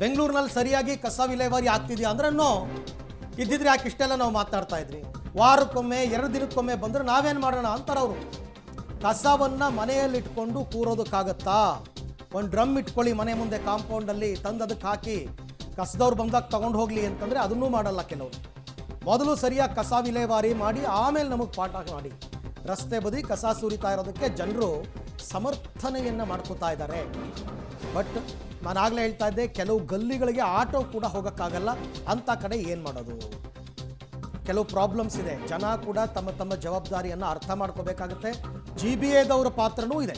ಬೆಂಗಳೂರಿನಲ್ಲಿ ಸರಿಯಾಗಿ ಕಸ ವಿಲೇವಾರಿ ಆಗ್ತಿದೆಯಾ ಅಂದ್ರೆ ನೋ. ಇದ್ದಿದ್ರೆ ಯಾಕೆ ಇಷ್ಟೆಲ್ಲ ನಾವು ಮಾತನಾಡ್ತಾ ಇದ್ವಿ. ವಾರಕ್ಕೊಮ್ಮೆ 2 ದಿನಕ್ಕೊಮ್ಮೆ ಬಂದರೆ ನಾವೇನು ಮಾಡೋಣ ಅಂತಾರೆ ಅವರು. ಕಸವನ್ನು ಮನೆಯಲ್ಲಿ ಇಟ್ಕೊಂಡು ಕೂರೋದಕ್ಕಾಗತ್ತಾ? ಒಂದು ಡ್ರಮ್ ಇಟ್ಕೊಳ್ಳಿ ಮನೆ ಮುಂದೆ ಕಾಂಪೌಂಡಲ್ಲಿ, ತಂದು ಅದಕ್ಕೆ ಹಾಕಿ ಕಸದವ್ರು ಬಂದಾಗ ತಗೊಂಡು ಹೋಗಲಿ ಅಂತಂದರೆ ಅದನ್ನೂ ಮಾಡಲ್ಲ ಕೆಲವರು. ಮೊದಲು ಸರಿಯಾಗಿ ಕಸ ವಿಲೇವಾರಿ ಮಾಡಿ ಆಮೇಲೆ ನಮಗೆ ಪಾಠ ಮಾಡಿ. ರಸ್ತೆ ಬದಿ ಕಸ ಸುರಿತಾ ಇರೋದಕ್ಕೆ ಜನರು ಸಮರ್ಥನೆಯನ್ನು ಮಾಡ್ಕೋತಾ ಇದ್ದಾರೆ. ಬಟ್ ನಾನು ಆಗಲೇ ಹೇಳ್ತಾ ಇದ್ದೆ, ಕೆಲವು ಗಲ್ಲಿಗಳಿಗೆ ಆಟೋ ಕೂಡ ಹೋಗೋಕ್ಕಾಗಲ್ಲ. ಅಂಥ ಕಡೆ ಏನು ಮಾಡೋದು? ಕೆಲವು ಪ್ರಾಬ್ಲಮ್ಸ್ ಇದೆ. ಜನ ಕೂಡ ತಮ್ಮ ತಮ್ಮ ಜವಾಬ್ದಾರಿಯನ್ನು ಅರ್ಥ ಮಾಡ್ಕೋಬೇಕಾಗುತ್ತೆ. GBAದವರ ಪಾತ್ರನೂ ಇದೆ.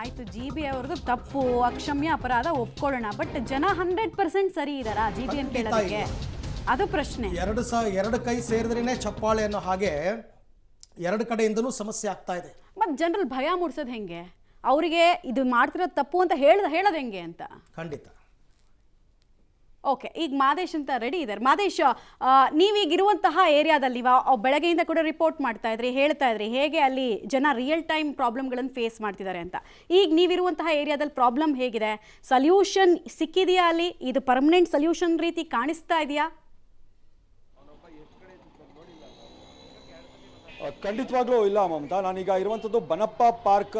ಆಯಿತು, GBA ಅವ್ರದ್ದು ತಪ್ಪು, ಅಕ್ಷಮ್ಯ ಅಪರಾಧ ಒಪ್ಕೊಳ್ಳೋಣ. ಬಟ್ ಜನ 100% ಸರಿ ಇದ್ದಾರಾ GBA ಕೇಳೋದಕ್ಕೆ? ಅದು ಪ್ರಶ್ನೆ. ಎರಡು ಕೈ ಸೇರಿದ್ರೇ ಚಪ್ಪಾಳೆ ಅನ್ನೋ ಹಾಗೆ 2 ಕಡೆಯಿಂದನೂ ಸಮಸ್ಯೆ ಆಗ್ತಾ ಇದೆ. ಮತ್ತು ಜನರಲ್ಲಿ ಭಯ ಮೂಡಿಸೋದು ಹೆಂಗೆ? ಅವರಿಗೆ ಇದು ಮಾಡ್ತಿರೋದು ತಪ್ಪು ಅಂತ ಹೇಳೋದು ಹೆಂಗೆ ಅಂತ? ಖಂಡಿತ. ಓಕೆ, ಈಗ ಮಾದೇಶ್ ಅಂತ ರೆಡಿ ಇದ್ದಾರೆ. ಮಾದೇಶ್, ನೀವೀಗ ಇರುವಂತಹ ಏರಿಯಾದಲ್ಲಿ ಬೆಳಗ್ಗೆಯಿಂದ ಕೂಡ ರಿಪೋರ್ಟ್ ಮಾಡ್ತಾ ಇದ್ರಿ, ಹೇಳ್ತಾ ಇದ್ರಿ ಹೇಗೆ ಅಲ್ಲಿ ಜನ ರಿಯಲ್ ಟೈಮ್ ಪ್ರಾಬ್ಲಮ್ಗಳನ್ನು ಫೇಸ್ ಮಾಡ್ತಿದ್ದಾರೆ ಅಂತ. ಈಗ ನೀವಿರುವಂತಹ ಏರಿಯಾದಲ್ಲಿ ಪ್ರಾಬ್ಲಮ್ ಹೇಗಿದೆ? ಸೊಲ್ಯೂಷನ್ ಸಿಕ್ಕಿದೆಯಾ ಅಲ್ಲಿ? ಇದು ಪರ್ಮನೆಂಟ್ ಸೊಲ್ಯೂಷನ್ ರೀತಿ ಕಾಣಿಸ್ತಾ ಇದೆಯಾ? ಖಂಡಿತವಾಗ್ಲೂ ಇಲ್ಲ ಮಮತಾ. ನಾನೀಗ ಇರುವಂಥದ್ದು ಬನಪ್ಪ ಪಾರ್ಕ್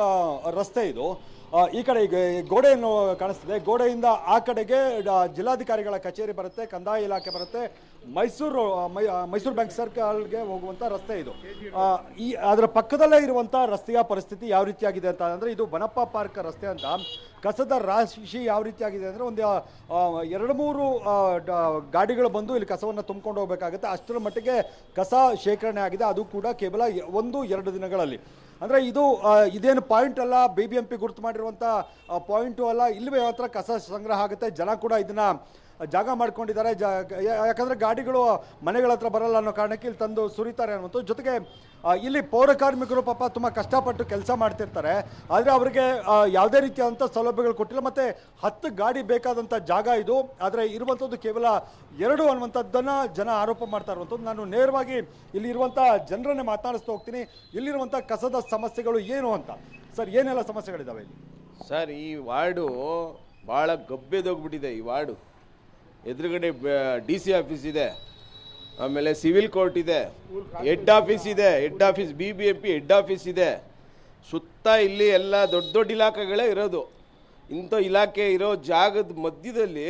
ರಸ್ತೆ ಇದು. ಈ ಕಡೆ ಈಗ ಗೋಡೆಯನ್ನು ಕಾಣಿಸ್ತಿದೆ. ಗೋಡೆಯಿಂದ ಆ ಕಡೆಗೆ ಜಿಲ್ಲಾಧಿಕಾರಿಗಳ ಕಚೇರಿ ಬರುತ್ತೆ, ಕಂದಾಯ ಇಲಾಖೆ ಬರುತ್ತೆ, ಮೈಸೂರು ಬ್ಯಾಂಕ್ ಸರ್ಕಲ್ಗೆ ಹೋಗುವಂಥ ರಸ್ತೆ ಇದು. ಅದರ ಪಕ್ಕದಲ್ಲೇ ಇರುವಂಥ ರಸ್ತೆಯ ಪರಿಸ್ಥಿತಿ ಯಾವ ರೀತಿಯಾಗಿದೆ ಅಂತ ಅಂದರೆ, ಇದು ಬನಪ್ಪ ಪಾರ್ಕ್ ರಸ್ತೆ ಅಂತ. ಕಸದ ರಾಶಿ ಯಾವ ರೀತಿಯಾಗಿದೆ ಅಂದರೆ, ಒಂದು 2-3 ಗಾಡಿಗಳು ಬಂದು ಇಲ್ಲಿ ಕಸವನ್ನು ತುಂಬಿಕೊಂಡು ಹೋಗಬೇಕಾಗುತ್ತೆ. ಅಷ್ಟರ ಮಟ್ಟಿಗೆ ಕಸ ಶೇಖರಣೆ ಆಗಿದೆ, ಅದು ಕೂಡ ಕೇವಲ 1-2 ದಿನಗಳಲ್ಲಿ. ಅಂದರೆ ಇದೇನು ಪಾಯಿಂಟ್ ಅಲ್ಲ, BBMP ಗುರುತು ಮಾಡಿರುವಂಥ ಪಾಯಿಂಟು ಅಲ್ಲ. ಇಲ್ಲಿ ಮಾತ್ರ ಕಸ ಸಂಗ್ರಹ ಆಗುತ್ತೆ. ಜನ ಕೂಡ ಇದನ್ನು ಜಾಗ ಮಾಡ್ಕೊಂಡಿದ್ದಾರೆ. ಯಾಕಂದರೆ ಗಾಡಿಗಳು ಮನೆಗಳ ಹತ್ರ ಬರಲ್ಲ ಅನ್ನೋ ಕಾರಣಕ್ಕೆ ಇಲ್ಲಿ ತಂದು ಸುರಿತಾರೆ ಅನ್ನೋದು. ಜೊತೆಗೆ ಇಲ್ಲಿ ಪೌರ ಕಾರ್ಮಿಕರು ಪಾಪ ತುಂಬ ಕಷ್ಟಪಟ್ಟು ಕೆಲಸ ಮಾಡ್ತಿರ್ತಾರೆ. ಆದರೆ ಅವರಿಗೆ ಯಾವುದೇ ರೀತಿಯಾದಂಥ ಸೌಲಭ್ಯಗಳು ಕೊಟ್ಟಿಲ್ಲ. ಮತ್ತು 10 ಗಾಡಿ ಬೇಕಾದಂಥ ಜಾಗ ಇದು, ಆದರೆ ಇರುವಂಥದ್ದು ಕೇವಲ 2 ಅನ್ನುವಂಥದ್ದನ್ನು ಜನ ಆರೋಪ ಮಾಡ್ತಾ ಇರುವಂಥದ್ದು. ನಾನು ನೇರವಾಗಿ ಇಲ್ಲಿರುವಂಥ ಜನರನ್ನೇ ಮಾತನಾಡಿಸ್ತಾ ಹೋಗ್ತೀನಿ. ಇಲ್ಲಿರುವಂಥ ಕಸದ ಸಮಸ್ಯೆಗಳು ಏನು ಅಂತ. ಸರ್, ಏನೆಲ್ಲ ಸಮಸ್ಯೆಗಳಿದ್ದಾವೆ ಇಲ್ಲಿ? ಸರ್, ಈ ವಾರ್ಡು ಭಾಳ ಗಬ್ಬೆದೋಗ್ಬಿಟ್ಟಿದೆ. ಈ ವಾರ್ಡು ಎದುರುಗಡೆ DC ಆಫೀಸ್ ಇದೆ, ಆಮೇಲೆ ಸಿವಿಲ್ ಕೋರ್ಟ್ ಇದೆ, ಹೆಡ್ ಆಫೀಸ್ ಇದೆ, BBMP ಹೆಡ್ ಆಫೀಸ್ ಇದೆ. ಸುತ್ತ ಇಲ್ಲಿ ಎಲ್ಲ ದೊಡ್ಡ ದೊಡ್ಡ ಇಲಾಖೆಗಳೇ ಇರೋದು. ಇಂಥ ಇಲಾಖೆ ಇರೋ ಜಾಗದ ಮಧ್ಯದಲ್ಲಿ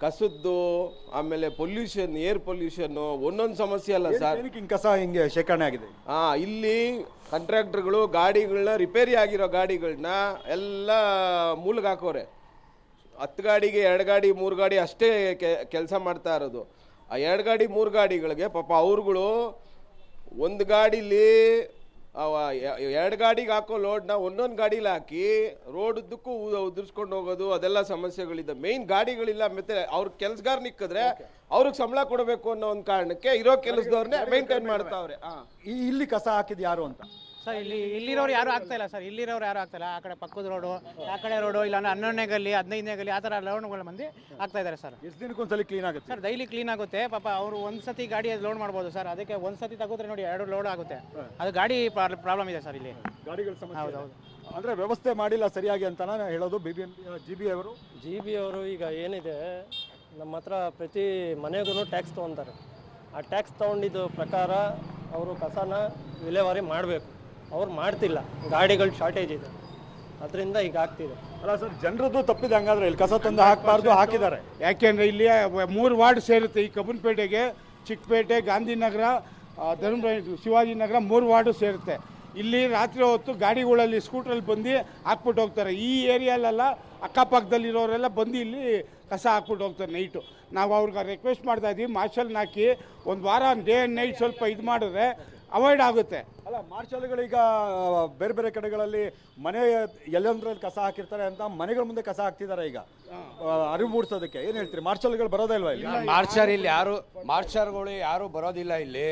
ಕಸದ್ದು, ಆಮೇಲೆ ಪೊಲ್ಯೂಷನ್, ಏರ್ ಪೊಲ್ಯೂಷನ್ನು ಒಂದೊಂದು ಸಮಸ್ಯೆ ಅಲ್ಲ ಸರ್. ಕಸ ಹಿಂಗೆ ಶೇಖರಣೆ ಆಗಿದೆ. ಇಲ್ಲಿ ಕಾಂಟ್ರಾಕ್ಟರ್ಗಳು ಗಾಡಿಗಳನ್ನ, ರಿಪೇರಿ ಆಗಿರೋ ಗಾಡಿಗಳನ್ನ ಎಲ್ಲ ಮೂಲಗೆ ಹಾಕೋರೆ. 10 ಗಾಡಿಗೆ 2 ಗಾಡಿ 3 ಗಾಡಿ ಅಷ್ಟೇ ಕೆಲಸ ಮಾಡ್ತಾ ಇರೋದು. ಆ 2 ಗಾಡಿ 3 ಗಾಡಿಗಳಿಗೆ ಪಾಪ ಅವ್ರುಗಳು ಒಂದು ಗಾಡೀಲಿ 2 ಗಾಡಿಗೆ ಹಾಕೋ ಲೋಡ್ನ ಒಂದೊಂದು ಗಾಡೀಲಿ ಹಾಕಿ ರೋಡುದ್ದಕ್ಕೂ ಉದುರಿಸ್ಕೊಂಡು ಹೋಗೋದು, ಅದೆಲ್ಲ ಸಮಸ್ಯೆಗಳಿದೆ. ಮೇಯ್ನ್ ಗಾಡಿಗಳಿಲ್ಲ. ಮತ್ತೆ ಅವ್ರ ಕೆಲಸಗಾರ ನಿಕ್ಕಿದ್ರೆ ಅವ್ರಿಗೆ ಸಂಬಳ ಕೊಡಬೇಕು ಅನ್ನೋ ಒಂದು ಕಾರಣಕ್ಕೆ ಇರೋ ಕೆಲಸದವ್ರನ್ನೇ ಮೇಂಟೈನ್ ಮಾಡ್ತಾವ್ರೆ. ಇಲ್ಲಿ ಕಸ ಹಾಕಿದ್ ಯಾರು ಅಂತ ಸರ್, ಇಲ್ಲಿರೋರು ಯಾರು ಆಗ್ತಾ ಇಲ್ಲ ಸರ್. ಇಲ್ಲಿರೋರು ಯಾರು ಆಗ್ತಾ ಇಲ್ಲ. ಆ ಕಡೆ ಪಕ್ಕದ ರೋಡು, ಆ ಕಡೆ ರೋಡು, ಇಲ್ಲ 11ನೇ ಗಲ್ಲಿ, 15ನೇ ಗಲ್ಲಿ, ಆ ಥರ ಲೋಡ್ಗಳ ಮಂದಿ ಆಗ್ತಾ ಇದ್ದಾರೆ ಸರ್. ಎಷ್ಟು ದಿನಕ್ಕೊಂದ್ಸಲಿ ಕ್ಲೀನ್ ಆಗುತ್ತೆ ಸರ್? ಡೈಲಿ ಕ್ಲೀನ್ ಆಗುತ್ತೆ. ಪಾಪ ಅವರು ಒಂದ್ಸತಿ ಗಾಡಿ ಲೋಡ್ ಮಾಡ್ಬೋದು ಸರ್. ಅದಕ್ಕೆ ಒಂದ್ಸತಿ ತಗೋದ್ರೆ ನೋಡಿ 2 ಲೋಡ್ ಆಗುತ್ತೆ. ಅದು ಗಾಡಿ ಪ್ರಾಬ್ಲಮ್ ಇದೆ ಸರ್ ಇಲ್ಲಿ. ಗಾಡಿಗಳ ಸಮಸ್ಯೆ. ಹೌದೌದು. ಅಂದರೆ ವ್ಯವಸ್ಥೆ ಮಾಡಿಲ್ಲ ಸರಿಯಾಗಿ ಅಂತ ನಾನು ಹೇಳೋದು. GBA ಅವರು ಈಗ ಏನಿದೆ, ನಮ್ಮ ಹತ್ರ ಪ್ರತಿ ಮನೆಗೂ ಟ್ಯಾಕ್ಸ್ ತೊಗೊತಾರೆ. ಆ ಟ್ಯಾಕ್ಸ್ ತೊಗೊಂಡಿದ್ದು ಪ್ರಕಾರ ಅವರು ಕಸನ ವಿಲೇವಾರಿ ಮಾಡಬೇಕು. ಅವ್ರು ಮಾಡ್ತಿಲ್ಲ. ಗಾಡಿಗಳು ಶಾರ್ಟೇಜ್ ಇದೆ, ಅದರಿಂದ ಈಗ ಆಗ್ತಿದೆ. ಅಲ್ಲ ಸರ್, ಜನರದ್ದು ತಪ್ಪಿದೆ ಹಂಗಾದ್ರೆ. ಇಲ್ಲಿ ಕಸ ತಂದು ಹಾಕಬಾರ್ದು, ಹಾಕಿದ್ದಾರೆ. ಯಾಕೆಂದರೆ ಇಲ್ಲಿ 3 ವಾರ್ಡ್ ಸೇರುತ್ತೆ. ಈ ಕಬ್ಬನ್ಪೇಟೆಗೆ ಚಿಕ್ಕಪೇಟೆ, ಗಾಂಧಿನಗರ, ಶಿವಾಜಿನಗರ 3 ವಾರ್ಡು ಸೇರುತ್ತೆ. ಇಲ್ಲಿ ರಾತ್ರಿ ಹೊತ್ತು ಗಾಡಿಗಳಲ್ಲಿ ಸ್ಕೂಟ್ರಲ್ಲಿ ಬಂದು ಹಾಕ್ಬಿಟ್ಟು ಹೋಗ್ತಾರೆ. ಈ ಏರಿಯಲ್ಲೆಲ್ಲ ಅಕ್ಕಪಕ್ಕದಲ್ಲಿರೋರೆಲ್ಲ ಬಂದು ಇಲ್ಲಿ ಕಸ ಹಾಕ್ಬಿಟ್ಟು ಹೋಗ್ತಾರೆ ನೈಟು. ನಾವು ಅವ್ರಿಗೆ ರಿಕ್ವೆಸ್ಟ್ ಮಾಡ್ತಾ ಇದ್ದೀವಿ, ಮಾರ್ಷಲ್ನ ಹಾಕಿ 1 ವಾರ ಡೇ ಆ್ಯಂಡ್ ನೈಟ್ ಸ್ವಲ್ಪ ಇದು ಮಾಡಿದ್ರೆ ಅವಾಯ್ಡ್ ಆಗುತ್ತೆ. ಅಲ್ಲ, ಮಾರ್ಷಲ್ಗಳೀಗ ಬೇರೆ ಬೇರೆ ಕಡೆಗಳಲ್ಲಿ ಮನೆ ಎಲ್ಲೊಂದ್ರಲ್ಲಿ ಕಸ ಹಾಕಿರ್ತಾರೆ ಅಂತ ಮನೆಗಳ ಮುಂದೆ ಕಸ ಹಾಕ್ತಿದ್ದಾರೆ. ಈಗ ಅರಿವು ಮೂಡಿಸೋದಕ್ಕೆ ಏನು ಹೇಳ್ತೀರಿ? ಮಾರ್ಷಲ್ಗಳು ಬರೋದೇ ಇಲ್ವಾ ಇಲ್ಲಿ? ಮಾರ್ಷಲ್ಗಳು ಯಾರು ಬರೋದಿಲ್ಲ. ಇಲ್ಲಿ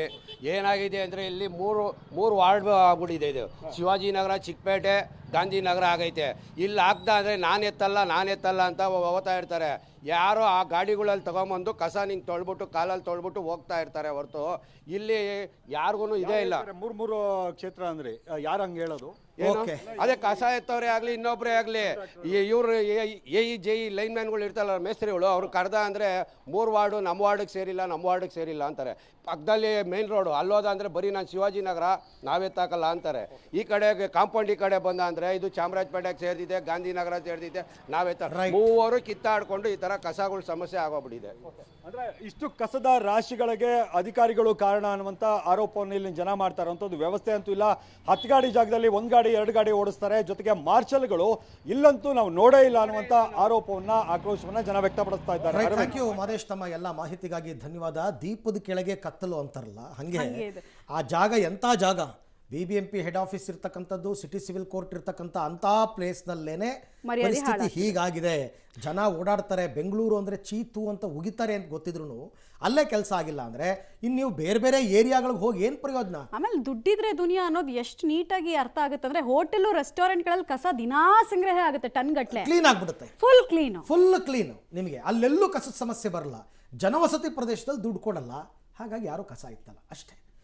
ಏನಾಗಿದೆ ಅಂದರೆ, ಇಲ್ಲಿ ಮೂರು ವಾರ್ಡ್ ಆಗ್ಬಿಟ್ಟಿದೆ. ಇದು ಶಿವಾಜಿನಗರ, ಚಿಕ್ಕಪೇಟೆ, ಗಾಂಧಿನಗರ ಆಗೈತೆ. ಇಲ್ಲಿ ಆಗ್ತಾ ಅಂದರೆ ನಾನು ಎತ್ತಲ್ಲ ಅಂತ ಹೋಗ್ತಾ ಇರ್ತಾರೆ. ಯಾರೋ ಆ ಗಾಡಿಗಳಲ್ಲಿ ತಗೊಂಬಂದು ಕಸ ನಿಂಗೆ ತೊಳ್ಬಿಟ್ಟು ಕಾಲಲ್ಲಿ ತೊಳ್ಬಿಟ್ಟು ಹೋಗ್ತಾ ಇರ್ತಾರೆ ಹೊರತು ಇಲ್ಲಿ ಯಾರಿಗೂ ಇದೇ ಇಲ್ಲ. 3 ಕ್ಷೇತ್ರ ಅಂದರೆ ಯಾರು ಹಂಗೆ ಹೇಳೋದು? ಏನು Okay. ಅದೇ ಕಸ ಎತ್ತವ್ರೆ ಆಗಲಿ ಇನ್ನೊಬ್ಬರೇ ಆಗಲಿ ಇವರು ಜೈ ಲೈನ್ ಮ್ಯಾನ್ಗಳು ಇರ್ತಾರಲ್ಲ ಮೇಸ್ತ್ರಿಗಳು ಅವ್ರು ಕರೆದ ಅಂದರೆ 3 ವಾರ್ಡು ನಮ್ಮ ವಾರ್ಡಿಗೆ ಸೇರಿಲ್ಲ ಅಂತಾರೆ. ಪಕ್ಕದಲ್ಲಿ ಮೇನ್ ರೋಡು ಅಲ್ಲೋದ ಅಂದರೆ ಬರೀ ನಾನು ಶಿವಾಜಿನಗರ ನಾವೆತ್ತಾಕಲ್ಲ ಅಂತಾರೆ. ಈ ಕಡೆ ಕಾಂಪೌಂಡ್ ಈ ಕಡೆ ಬಂದ ಅಂದರೆ ಇದು ಚಾಮರಾಜಪೇಟೆಗೆ ಸೇರಿದೆ, ಗಾಂಧಿನಗರ ಸೇರಿದೆ, ಮೂವರು ಕಿತ್ತಾಡ್ಕೊಂಡು ಈ ಥರ ಕಸಗಳ ಸಮಸ್ಯೆ ಆಗೋಗ್ಬಿಟ್ಟಿದೆ. ಅಂದ್ರೆ ಇಷ್ಟು ಕಸದ ರಾಶಿಗಳಿಗೆ ಅಧಿಕಾರಿಗಳು ಕಾರಣ ಅನ್ನುವಂಥ ಆರೋಪವನ್ನು ಇಲ್ಲಿ ಜನ ಮಾಡ್ತಾ ಇರುವಂಥದ್ದು. ವ್ಯವಸ್ಥೆ ಅಂತೂ ಇಲ್ಲ. 10 ಗಾಡಿ ಜಾಗದಲ್ಲಿ 1 ಗಾಡಿ 2 ಗಾಡಿ ಓಡಿಸ್ತಾರೆ. ಜೊತೆಗೆ ಮಾರ್ಷಲ್ಗಳು ಇಲ್ಲಂತೂ ನಾವು ನೋಡೇ ಇಲ್ಲ ಅನ್ನುವಂಥ ಆರೋಪವನ್ನ, ಆಕ್ರೋಶವನ್ನ ಜನ ವ್ಯಕ್ತಪಡಿಸ್ತಾ ಇದ್ದಾರೆ. ಥ್ಯಾಂಕ್ ಯು ಮಾದೇಶ್, ತಮ್ಮ ಎಲ್ಲ ಮಾಹಿತಿಗಾಗಿ ಧನ್ಯವಾದ. ದೀಪದ ಕೆಳಗೆ ಕತ್ತಲು ಅಂತಾರಲ್ಲ, ಹಂಗೆ ಆ ಜಾಗ ಎಂಥ ಜಾಗ, BBMP ಹೆಡ್ ಆಫೀಸ್ ಇರ್ತಕ್ಕಂಥದ್ದು, ಸಿಟಿ ಸಿವಿಲ್ ಕೋರ್ಟ್ ಇರ್ತಕ್ಕಂಥ ಅಂಥ ಪ್ಲೇಸ್ನಲ್ಲೇನೆ ಪರಿಸ್ಥಿತಿ ಹೀಗಾಗಿದೆ. ಜನ ಓಡಾಡ್ತಾರೆ. ಬೆಂಗಳೂರು ಅಂದರೆ ಚೀತು ಅಂತ ಉಗಿತಾರೆ ಅಂತ ಗೊತ್ತಿದ್ರು ಅಲ್ಲೇ ಕೆಲಸ ಆಗಿಲ್ಲ ಅಂದರೆ ಇನ್ನು ನೀವು ಬೇರೆ ಬೇರೆ ಏರಿಯಾಗಳಿಗೆ ಹೋಗಿ ಏನು ಪ್ರಯೋಜನ? ಆಮೇಲೆ ದುಡ್ಡಿದ್ರೆ ದುನಿಯಾ ಅನ್ನೋದು ಎಷ್ಟು ನೀಟಾಗಿ ಅರ್ಥ ಆಗುತ್ತೆ ಅಂದರೆ ಹೋಟೆಲು ರೆಸ್ಟೋರೆಂಟ್ಗಳಲ್ಲಿ ಕಸ ದಿನಾ ಸಂಗ್ರಹ ಆಗುತ್ತೆ, ಟನ್ ಗಟ್ಟಲೆ ಕ್ಲೀನ್ ಆಗಿಬಿಡುತ್ತೆ, ಫುಲ್ ಕ್ಲೀನ್. ನಿಮಗೆ ಅಲ್ಲೆಲ್ಲೂ ಕಸದ ಸಮಸ್ಯೆ ಬರಲ್ಲ. ಜನವಸತಿ ಪ್ರದೇಶದಲ್ಲಿ ದುಡ್ಡು ಕೊಡಲ್ಲ, ಹಾಗಾಗಿ ಯಾರೂ ಕಸ ಇತ್ತಲ್ಲ ಅಷ್ಟೇ.